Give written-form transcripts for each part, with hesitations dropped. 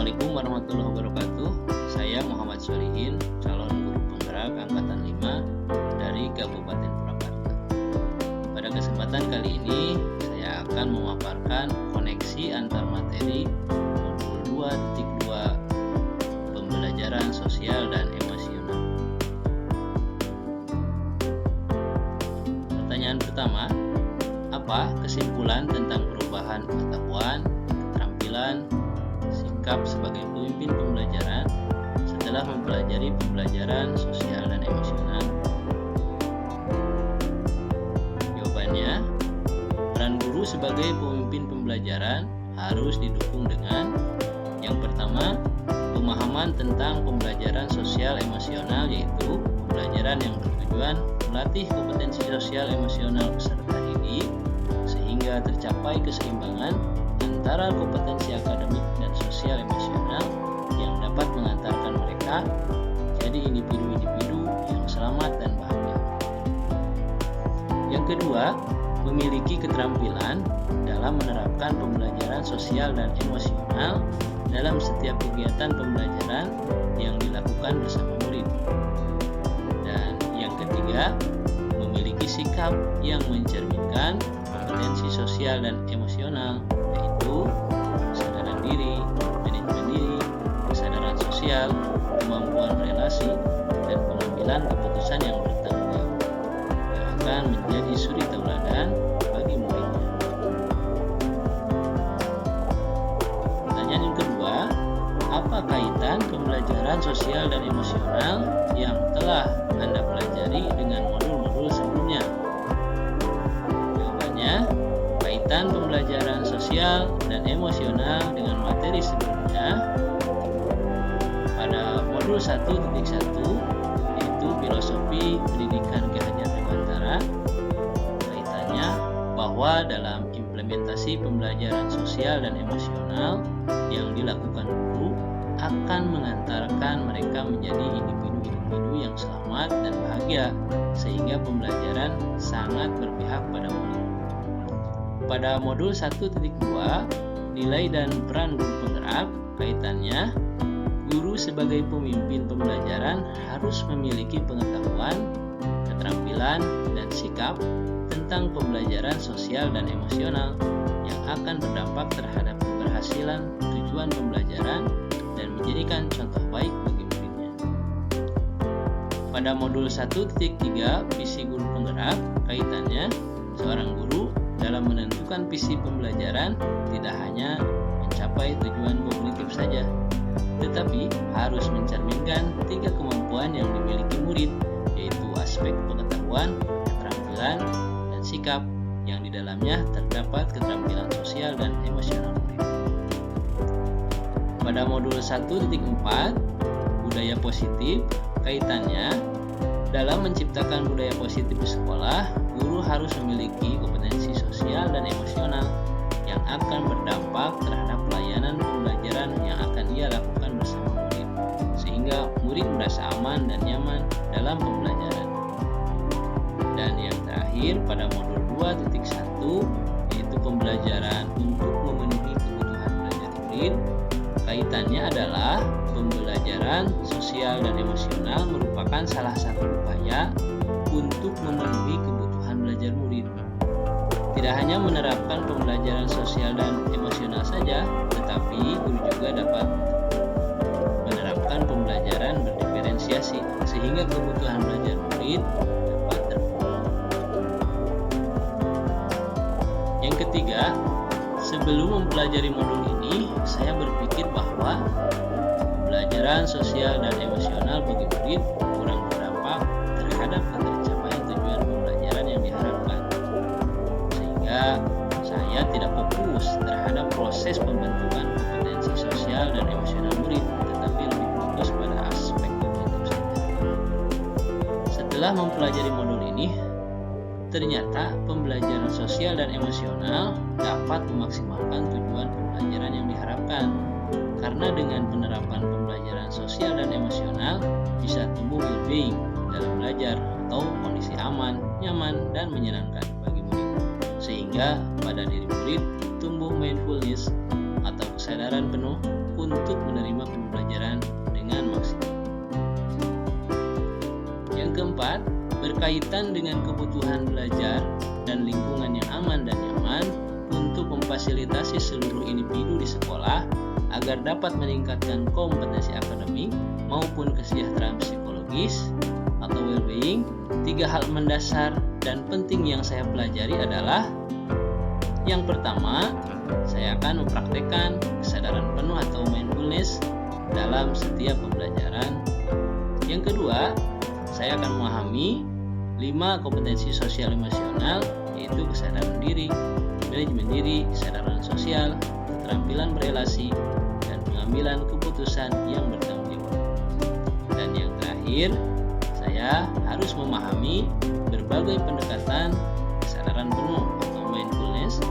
Assalamualaikum warahmatullahi wabarakatuh. Saya Muhammad Solihin, calon guru penggerak angkatan 5 dari Kabupaten Purwakarta. Pada kesempatan kali ini, saya akan memaparkan koneksi antar materi modul 2.2 pembelajaran sosial dan emosional. Pertanyaan pertama, apa kesimpulan tentang perubahan pengetahuan, keterampilan, sikap sebagai pemimpin pembelajaran setelah mempelajari pembelajaran sosial dan emosional? Jawabannya, peran guru sebagai pemimpin pembelajaran harus didukung dengan yang pertama, pemahaman tentang pembelajaran sosial emosional, yaitu pembelajaran yang bertujuan melatih kompetensi sosial emosional peserta didik sehingga tercapai keseimbangan antara kompetensi akademik dan sosial emosional yang dapat mengantarkan mereka jadi individu-individu yang selamat dan bahagia. Yang kedua, memiliki keterampilan dalam menerapkan pembelajaran sosial dan emosional dalam setiap kegiatan pembelajaran yang dilakukan bersama murid. Dan yang ketiga, memiliki sikap yang mencerminkan kompetensi sosial dan emosional, yaitu kesadaran diri, manajemen diri, kesadaran sosial, kemampuan relasi, dan pengambilan keputusan yang bertanggung jawab yang akan menjadi suri tauladan bagi muridnya. Pertanyaan yang kedua, apa kaitan pembelajaran sosial dan emosional yang telah Anda pelajari dengan modul-modul sebelumnya? Kaitan pembelajaran sosial dan emosional dengan materi sebelumnya pada modul 1.1 yaitu filosofi pendidikan Ki Hajar Dewantara, kaitannya bahwa dalam implementasi pembelajaran sosial dan emosional yang dilakukan guru akan mengantarkan mereka menjadi individu-individu yang selamat dan bahagia sehingga pembelajaran sangat berpihak pada murid. Pada modul 1.2, nilai dan peran guru penggerak, kaitannya guru sebagai pemimpin pembelajaran harus memiliki pengetahuan, keterampilan, dan sikap tentang pembelajaran sosial dan emosional yang akan berdampak terhadap keberhasilan tujuan pembelajaran dan menjadikan contoh baik bagi muridnya. Pada modul 1.3, visi guru penggerak, kaitannya seorang guru dalam menentukan visi pembelajaran tidak hanya mencapai tujuan kognitif saja, tetapi harus mencerminkan 3 kemampuan yang dimiliki murid, yaitu aspek pengetahuan, keterampilan, dan sikap yang di dalamnya terdapat keterampilan sosial dan emosional murid. Pada modul 1.4, budaya positif, kaitannya dalam menciptakan budaya positif di sekolah, guru harus memiliki kompetensi sosial dan emosional yang akan berdampak terhadap pelayanan pembelajaran yang akan ia lakukan bersama murid, sehingga murid merasa aman dan nyaman dalam pembelajaran. Dan yang terakhir pada modul 2.1 yaitu pembelajaran untuk memenuhi kebutuhan belajar murid, kaitannya adalah pembelajaran sosial dan emosional merupakan salah satu upaya untuk memenuhi kebutuhan belajar murid. Tidak hanya menerapkan pembelajaran sosial dan emosional saja, tetapi guru juga dapat menerapkan pembelajaran berdiferensiasi sehingga kebutuhan belajar murid dapat terpenuhi. Yang ketiga, sebelum mempelajari modul ini, saya berpikir bahwa pembelajaran sosial dan emosional bagi murid kurang berdampak terhadap tercapaian tujuan pembelajaran yang diharapkan, sehingga saya tidak fokus terhadap proses pembentukan kompetensi sosial dan emosional murid, tetapi lebih fokus pada aspek kognitif saja. Setelah mempelajari modul ini, ternyata pembelajaran sosial dan emosional dapat memaksimalkan tujuan pembelajaran yang diharapkan, karena dengan penerapan pembelajaran sosial dan emosional bisa tumbuh well-being dalam belajar atau kondisi aman, nyaman, dan menyenangkan bagi murid, sehingga pada diri murid tumbuh mindfulness atau kesadaran penuh untuk menerima pembelajaran dengan maksimal. Yang keempat, berkaitan dengan kebutuhan belajar dan lingkungan yang aman dan nyaman untuk memfasilitasi seluruh individu di sekolah agar dapat meningkatkan kompetensi akademik maupun kesejahteraan psikologis atau well-being. 3 hal mendasar dan penting yang saya pelajari adalah: yang pertama, saya akan mempraktekkan kesadaran penuh atau mindfulness dalam setiap pembelajaran. Yang kedua, saya akan memahami 5 kompetensi sosial emosional, yaitu kesadaran diri, manajemen diri, kesadaran sosial, keterampilan berelasi, dan pengambilan keputusan yang bertanggung jawab. Dan yang terakhir, saya harus memahami berbagai pendekatan kesadaran penuh atau mindfulness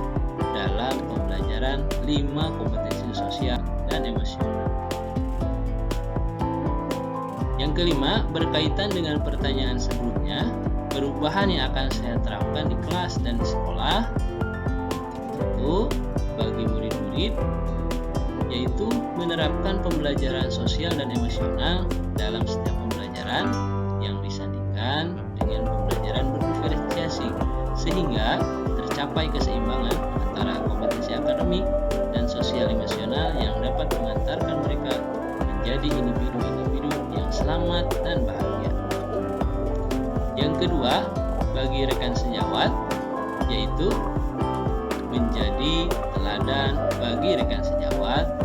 dalam pembelajaran 5 kompetensi sosial dan emosional. Yang kelima, berkaitan dengan pertanyaan sebelumnya, perubahan yang akan saya terapkan di kelas dan di sekolah itu bagi murid-murid, yaitu menerapkan pembelajaran sosial dan emosional dalam setiap pembelajaran yang disandingkan dengan pembelajaran berdiferensiasi, sehingga tercapai keseimbangan antara kompetensi akademik dan sosial emosional yang dapat mengantarkan mereka menjadi individu-individu yang selamat dan bahagia. Yang kedua, bagi rekan sejawat, yaitu menjadi teladan bagi rekan sejawat